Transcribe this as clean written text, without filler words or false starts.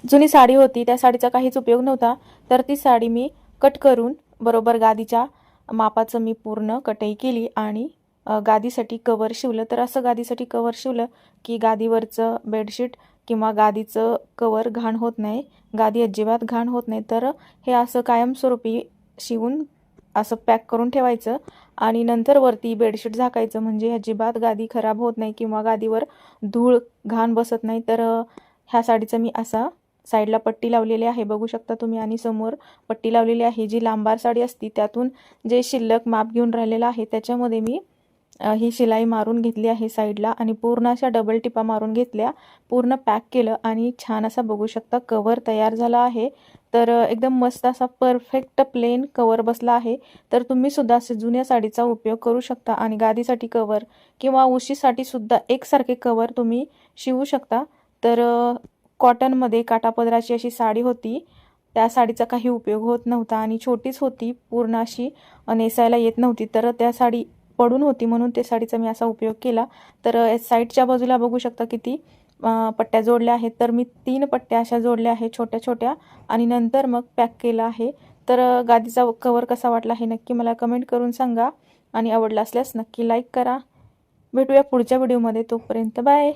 जुनी साडी होती, त्या साडीचा काहीच उपयोग नव्हता. तर ती साडी मी कट करून बरोबर गादीच्या मापाचं मी पूर्ण कटाई केली आणि गादीसाठी कवर शिवलं. तर असं गादीसाठी कवर शिवलं की गादीवरचं बेडशीट किंवा गादीचं कवर घाण होत नाही, गादी अजिबात घाण होत नाही. तर हे असं कायमस्वरूपी शिवून असं पॅक करून ठेवायचं आणि नंतर वरती बेडशीट झाकायचं, म्हणजे अजिबात गादी खराब होत नाही किंवा गादीवर धूळ घाण बसत नाही. तर ह्या साडीचं मी असा साईडला पट्टी लावलेली आहे, बघू शकता तुम्ही, आणि समोर पट्टी लावलेली आहे. जी लांबार साडी असती त्यातून जे शिल्लक माप घेऊन राहिलेलं आहे त्याच्यामध्ये मी ही शिलाई मारून घेतली आहे साईडला आणि पूर्ण अशा डबल टिपा मारून घेतल्या, पूर्ण पॅक केलं आणि छान असा बघू शकता कवर तयार झाला आहे. तर एकदम मस्त असा परफेक्ट प्लेन कवर बसला आहे. तर तुम्ही सुद्धा असे जुन्या साडीचा उपयोग करू शकता आणि गादीसाठी कवर किंवा उशीसाठी सुद्धा एकसारखे कवर तुम्ही शिवू शकता. तर कॉटनमध्ये काठापदराची अशी साडी होती, त्या साडीचा काही उपयोग होत नव्हता आणि छोटीच होती, पूर्ण अशी नेसायला येत नव्हती. तर त्या साडी पडून होती म्हणून त्या साडीचा मी असा उपयोग केला. तर साईडच्या बाजूला बघू शकता किती पट्ट्या जोडल्या आहेत. तर मी 3 पट्ट्या अशा जोडल्या आहेत छोट्या छोट्या आणि नंतर मग पॅक केला आहे. तर गादीचा कवर कसा वाटला हे नक्की मला कमेंट करून सांगा आणि आवडला असल्यास नक्की लाईक करा. भेटूया पुढच्या व्हिडिओमध्ये, तोपर्यंत बाय.